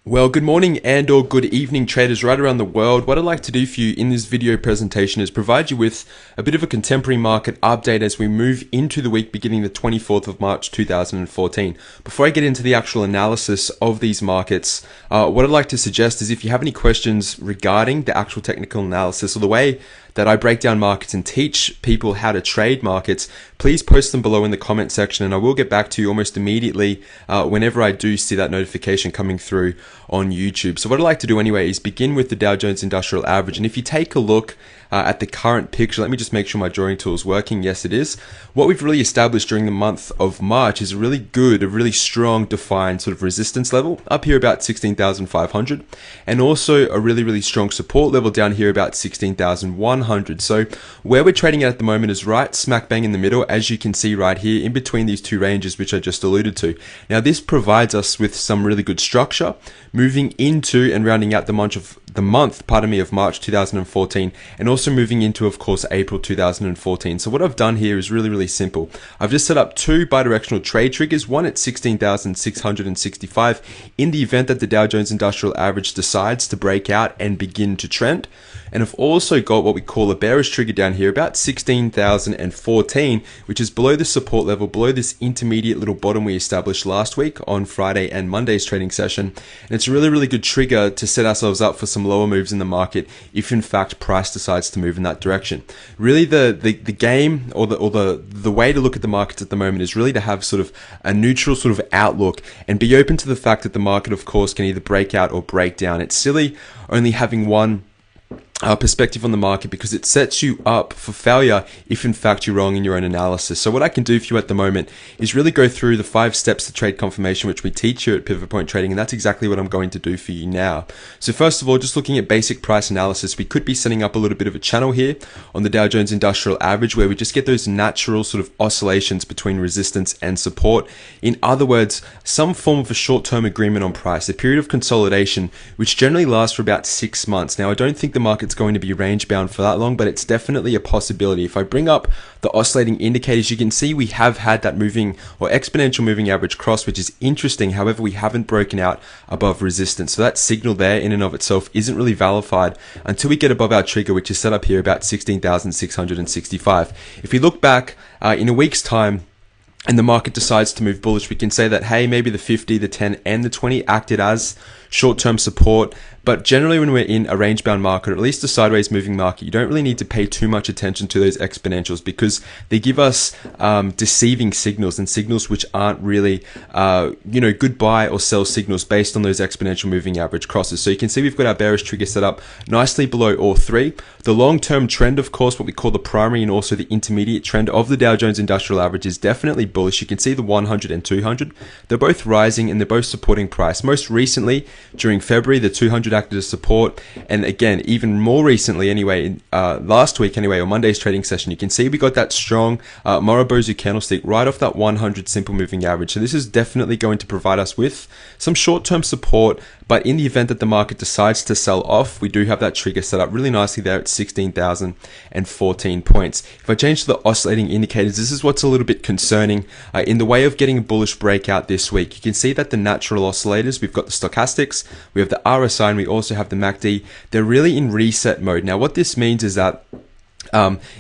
Well, good morning and or good evening traders right around the world. What I'd like to do for you in this video presentation is provide you with a bit of a contemporary market update as we move into the week beginning the 24th of March 2014. Before I get into the actual analysis of these markets, what I'd like to suggest is if you have any questions regarding the actual technical analysis or the way that I break down markets and teach people how to trade markets, please post them below in the comment section and I will get back to you almost immediately whenever I do see that notification coming through on YouTube. So what I'd like to do anyway is begin with the Dow Jones Industrial Average. And if you take a look at the current picture, let me just make sure my drawing tool is working. Yes, it is. What we've really established during the month of March is a really strong defined sort of resistance level up here about 16,500 and also a really strong support level down here about 16,100. So where we're trading at the moment is right smack bang in the middle, as you can see right here in between these two ranges, which I just alluded to. Now this provides us with some really good structure moving into and rounding out the month of March 2014, and also moving into, of course, April 2014. So what I've done here is really simple. I've just set up two bidirectional trade triggers, one at 16,665 in the event that the Dow Jones Industrial Average decides to break out and begin to trend. And I've also got what we call a bearish trigger down here, about 16,014, which is below the support level, below this intermediate little bottom we established last week on Friday and Monday's trading session. And it's a really good trigger to set ourselves up for some lower moves in the market if in fact price decides to move in that direction. Really the game or the way to look at the markets at the moment is really to have sort of a neutral sort of outlook and be open to the fact that the market, of course, can either break out or break down. It's silly only having one perspective on the market because it sets you up for failure if in fact you're wrong in your own analysis. So what I can do for you at the moment is really go through the 5 steps to trade confirmation, which we teach here at Pivot Point Trading, and that's exactly what I'm going to do for you now. So first of all, just looking at basic price analysis, we could be setting up a little bit of a channel here on the Dow Jones Industrial Average where we just get those natural sort of oscillations between resistance and support. In other words, some form of a short-term agreement on price, a period of consolidation which generally lasts for about 6 months. Now I don't think the market's going to be range bound for that long, but it's definitely a possibility. If I bring up the oscillating indicators, you can see we have had that moving or exponential moving average cross, which is interesting. However, we haven't broken out above resistance. So that signal there in and of itself isn't really validated until we get above our trigger, which is set up here about 16,665. If we look back in a week's time, and the market decides to move bullish, we can say that, hey, maybe the 50, the 10, and the 20 acted as short-term support. But generally when we're in a range-bound market, or at least a sideways moving market, you don't really need to pay too much attention to those exponentials because they give us deceiving signals and signals which aren't really, good buy or sell signals based on those exponential moving average crosses. So you can see we've got our bearish trigger set up nicely below all three. The long-term trend, of course, what we call the primary and also the intermediate trend of the Dow Jones Industrial Average is definitely bullish. You can see the 100 and 200. They're both rising and they're both supporting price. Most recently, during February, the 200 acted as support, and again even more recently anyway, last week anyway, on Monday's trading session, you can see we got that strong Morobozu candlestick right off that 100 simple moving average. So this is definitely going to provide us with some short-term support, but in the event that the market decides to sell off, we do have that trigger set up really nicely there at 16,014 points. If I change to the oscillating indicators, this is what's a little bit concerning in the way of getting a bullish breakout this week. You can see that the natural oscillators, we've got the stochastics, we have the RSI, and we also have the MACD. They're really in reset mode. Now what this means is that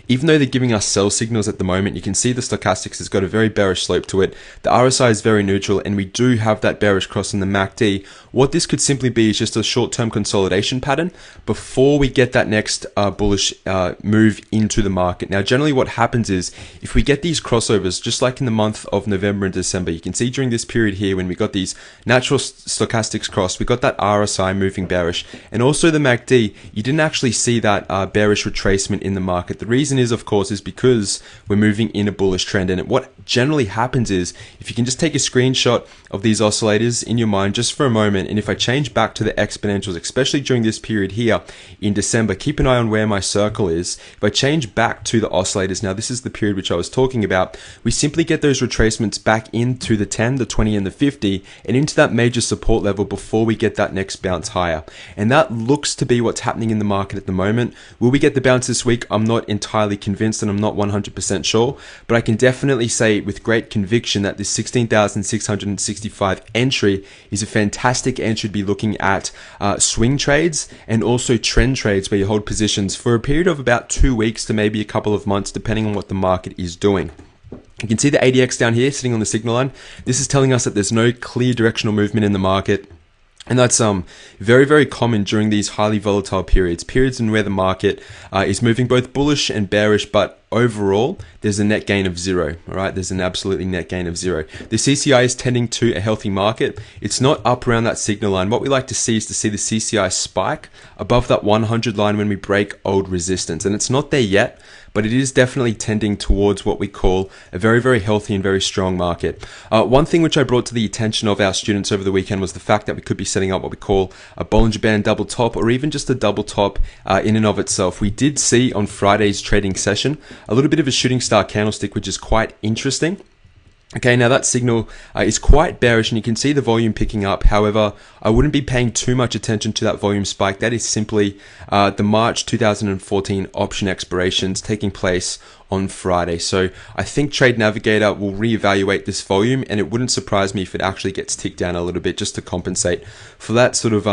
even though they're giving us sell signals at the moment, you can see the stochastics has got a very bearish slope to it. The RSI is very neutral, and we do have that bearish cross in the MACD. What this could simply be is just a short-term consolidation pattern before we get that next bullish move into the market. Now, generally what happens is if we get these crossovers, just like in the month of November and December, you can see during this period here when we got these natural stochastics cross, we got that RSI moving bearish, and also the MACD, you didn't actually see that bearish retracement in the market. The reason is, of course, is because we're moving in a bullish trend. And what generally happens is, if you can just take a screenshot of these oscillators in your mind just for a moment, and if I change back to the exponentials, especially during this period here in December, keep an eye on where my circle is. If I change back to the oscillators, now this is the period which I was talking about, we simply get those retracements back into the 10, the 20, and the 50, and into that major support level before we get that next bounce higher. And that looks to be what's happening in the market at the moment. Will we get the bounce this week? I'm I'm not entirely convinced and I'm not 100% sure, but I can definitely say with great conviction that this 16,665 entry is a fantastic entry to be looking at swing trades and also trend trades where you hold positions for a period of about 2 weeks to maybe a couple of months, depending on what the market is doing. You can see the ADX down here sitting on the signal line. This is telling us that there's no clear directional movement in the market. And that's very, very common during these highly volatile periods in where the market is moving both bullish and bearish, but overall, there's a net gain of zero, all right? There's an absolutely net gain of zero. The CCI is tending to a healthy market. It's not up around that signal line. What we like to see is to see the CCI spike above that 100 line when we break old resistance. And it's not there yet, but it is definitely tending towards what we call a very, very healthy and very strong market. One thing which I brought to the attention of our students over the weekend was the fact that we could be setting up what we call a Bollinger Band double top, or even just a double top in and of itself. We did see on Friday's trading session a little bit of a shooting star candlestick, which is quite interesting. Okay, now that signal is quite bearish and you can see the volume picking up. However, I wouldn't be paying too much attention to that volume spike. That is simply the March 2014 option expirations taking place on Friday. So I think Trade Navigator will reevaluate this volume, and it wouldn't surprise me if it actually gets ticked down a little bit just to compensate for that sort of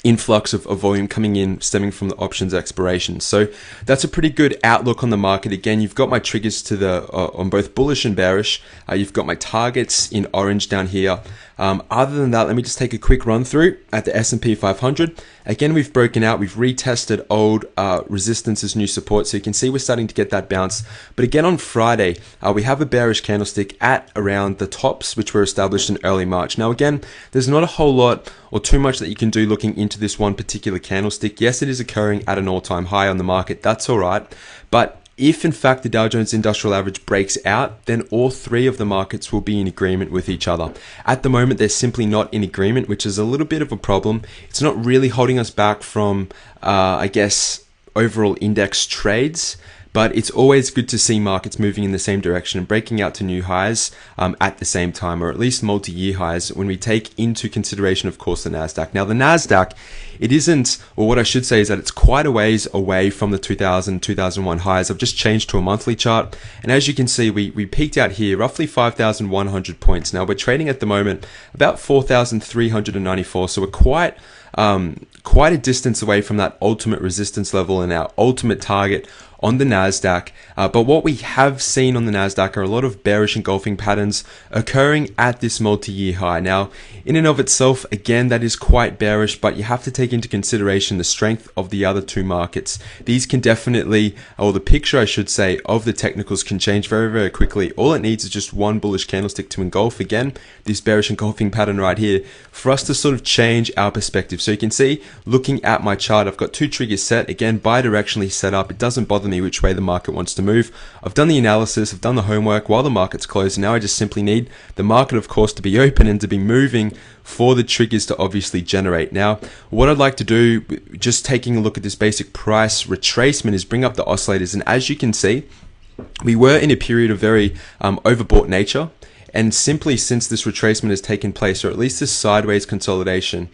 influx of volume coming in stemming from the options expiration. So that's a pretty good outlook on the market. Again, you've got my triggers to the on both bullish and bearish. You've got my targets in orange down here. Other than that, let me just take a quick run through at the S&P 500. Again, we've broken out, we've retested old resistance as new support, so you can see we're starting to get that bounce. But again, on Friday, we have a bearish candlestick at around the tops, which were established in early March. Now again, there's not a whole lot or too much that you can do looking into this one particular candlestick. Yes, it is occurring at an all-time high on the market, that's all right. But if in fact the Dow Jones Industrial Average breaks out, then all three of the markets will be in agreement with each other. At the moment, they're simply not in agreement, which is a little bit of a problem. It's not really holding us back from, I guess, overall index trades. But it's always good to see markets moving in the same direction and breaking out to new highs at the same time, or at least multi-year highs, when we take into consideration, of course, the NASDAQ. Now, the NASDAQ, it isn't, or what I should say is that it's quite a ways away from the 2000, 2001 highs. I've just changed to a monthly chart. And as you can see, we peaked out here, roughly 5,100 points. Now, we're trading at the moment about 4,394. So we're quite a distance away from that ultimate resistance level and our ultimate target on the NASDAQ. But what we have seen on the NASDAQ are a lot of bearish engulfing patterns occurring at this multi-year high. Now, in and of itself, again, that is quite bearish, but you have to take into consideration the strength of the other two markets. These can definitely, or the picture, I should say, of the technicals can change very, very quickly. All it needs is just one bullish candlestick to engulf, again, this bearish engulfing pattern right here, for us to sort of change our perspective. So you can see, looking at my chart, I've got two triggers set, again, bi-directionally set up. It doesn't bother me which way the market wants to move. I've done the analysis, I've done the homework while the market's closed, and now I just simply need the market, of course, to be open and to be moving for the triggers to obviously generate. Now, what I'd like to do, just taking a look at this basic price retracement, is bring up the oscillators, and as you can see, we were in a period of very overbought nature. And simply since this retracement has taken place, or at least this sideways consolidation,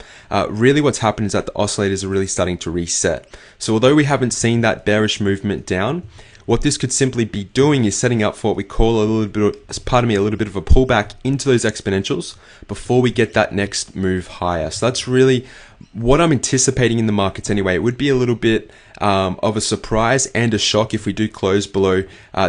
really what's happened is that the oscillators are really starting to reset. So although we haven't seen that bearish movement down, what this could simply be doing is setting up for what we call a little bit of a pullback into those exponentials before we get that next move higher. So that's really what I'm anticipating in the markets anyway. It would be a little bit of a surprise and a shock if we do close below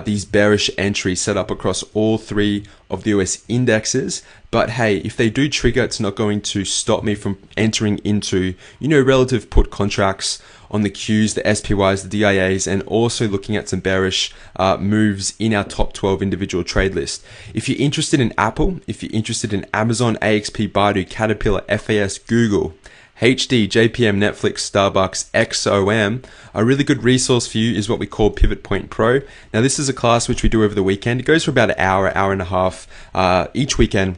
these bearish entries set up across all three of the US indexes. But hey, if they do trigger, it's not going to stop me from entering into, relative put contracts on the Qs, the SPYs, the DIAs, and also looking at some bearish moves in our top 12 individual trade list. If you're interested in Apple, if you're interested in Amazon, AXP, Baidu, Caterpillar, FAS, Google, HD, JPM, Netflix, Starbucks, XOM, a really good resource for you is what we call Pivot Point Pro. Now, this is a class which we do over the weekend. It goes for about an hour and a half each weekend.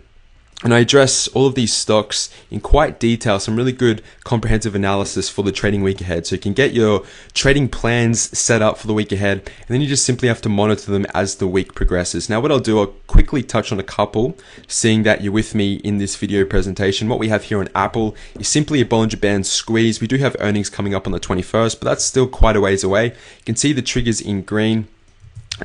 And I address all of these stocks in quite detail, some really good comprehensive analysis for the trading week ahead. So you can get your trading plans set up for the week ahead, and then you just simply have to monitor them as the week progresses. Now what I'll do, I'll quickly touch on a couple, seeing that you're with me in this video presentation. What we have here on Apple is simply a Bollinger Band squeeze. We do have earnings coming up on the 21st, but that's still quite a ways away. You can see the triggers in green,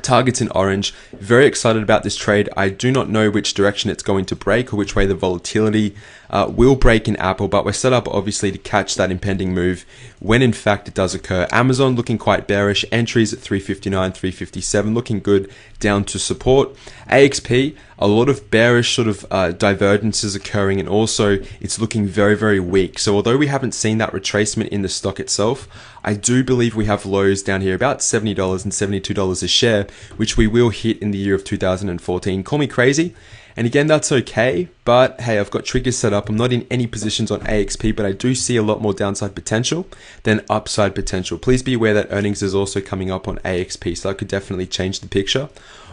targets in orange. Very excited about this trade. I do not know which direction it's going to break or which way the volatility will break in Apple, but we're set up obviously to catch that impending move when in fact it does occur. Amazon looking quite bearish, entries at 359, 357, looking good down to support. AXP, a lot of bearish sort of divergences occurring, and also it's looking very, very weak. So although we haven't seen that retracement in the stock itself, I do believe we have lows down here about $70 and $72 a share, which we will hit in the year of 2014. Call me crazy. And again, that's okay, but hey, I've got triggers set up. I'm not in any positions on AXP, but I do see a lot more downside potential than upside potential. Please be aware that earnings is also coming up on AXP, so that could definitely change the picture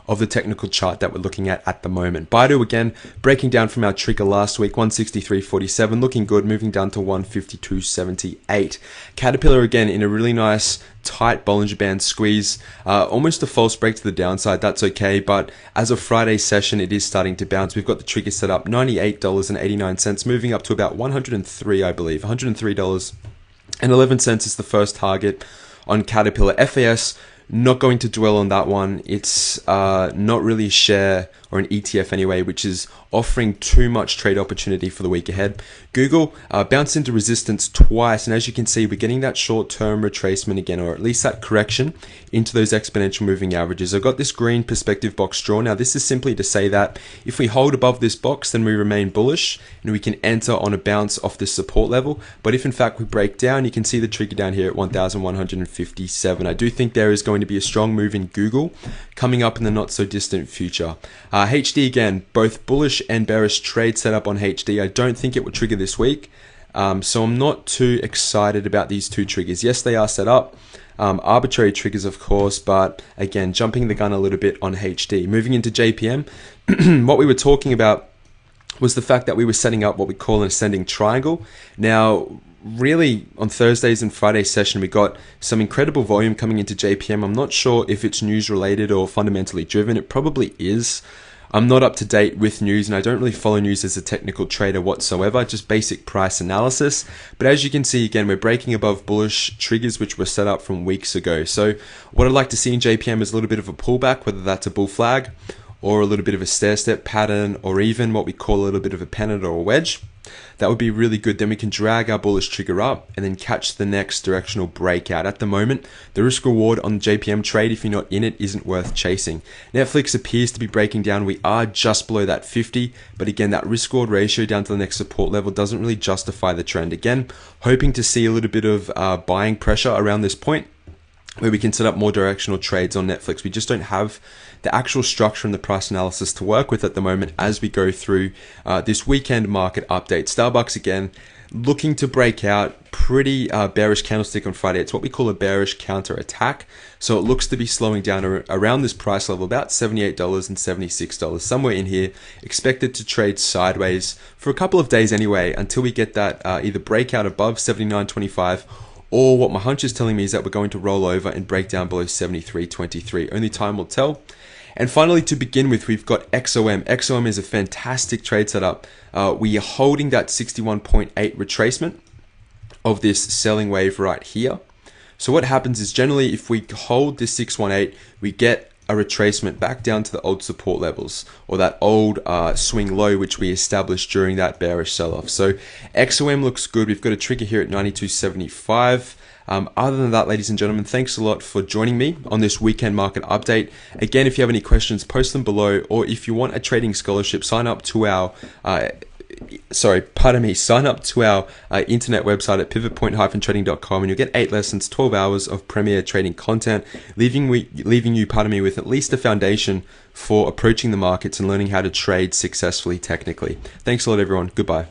of the technical chart that we're looking at the moment. Baidu, again, breaking down from our trigger last week, 163.47, looking good, moving down to 152.78. Caterpillar, again, in a really nice tight Bollinger Band squeeze, almost a false break to the downside. That's okay, but as of Friday's session, it is starting to bounce. We've got the trigger set up, $98.89, moving up to about 103, I believe, $103.11 is the first target on Caterpillar. FAS, not going to dwell on that one. It's not really a share or an ETF anyway, which is offering too much trade opportunity for the week ahead. Google bounced into resistance twice, and as you can see, we're getting that short-term retracement again, or at least that correction into those exponential moving averages. I've got this green perspective box drawn. Now, this is simply to say that if we hold above this box, then we remain bullish, and we can enter on a bounce off this support level. But if in fact we break down, you can see the trigger down here at 1,157. I do think there is going to be a strong move in Google coming up in the not so distant future. HD, again, both bullish and bearish trade set up on HD. I don't think it will trigger this week, so I'm not too excited about these two triggers. Yes, they are set up, arbitrary triggers of course, but again, jumping the gun a little bit on HD. Moving into JPM, what we were talking about was the fact that we were setting up what we call an ascending triangle. Now, really, on Thursdays and Fridays session, we got some incredible volume coming into JPM. I'm not sure if it's news related or fundamentally driven. It probably is. I'm not up to date with news, and I don't really follow news as a technical trader whatsoever, just basic price analysis. But as you can see, again, we're breaking above bullish triggers which were set up from weeks ago. So what I'd like to see in JPM is a little bit of a pullback, whether that's a bull flag or a little bit of a stair-step pattern, or even what we call a little bit of a pennant or a wedge. That would be really good. Then we can drag our bullish trigger up and then catch the next directional breakout. At the moment, the risk reward on the JPM trade, if you're not in it, isn't worth chasing. Netflix appears to be breaking down. We are just below that 50, but again, that risk reward ratio down to the next support level doesn't really justify the trend. Again, hoping to see a little bit of buying pressure around this point, where we can set up more directional trades on Netflix. We just don't have the actual structure and the price analysis to work with at the moment as we go through this weekend market update. Starbucks, again, looking to break out. Pretty bearish candlestick on Friday. It's what we call a bearish counter attack. So it looks to be slowing down around this price level, about $78 and $76, somewhere in here. Expected to trade sideways for a couple of days anyway, until we get that either breakout above 79.25, or what my hunch is telling me is that we're going to roll over and break down below 73.23. Only time will tell. And finally, to begin with, we've got XOM. XOM is a fantastic trade setup. We are holding that 61.8 retracement of this selling wave right here. So what happens is, generally, if we hold this 618, we get a retracement back down to the old support levels, or that old swing low which we established during that bearish sell-off. So XOM looks good. We've got a trigger here at 92.75. Other than that, ladies and gentlemen, thanks a lot for joining me on this weekend market update. Again, if you have any questions, post them below, or if you want a trading scholarship, sign up to our sign up to our internet website at pivotpoint-trading.com, and you'll get 8 lessons, 12 hours of premier trading content, leaving you with at least a foundation for approaching the markets and learning how to trade successfully technically. Thanks a lot, everyone. Goodbye.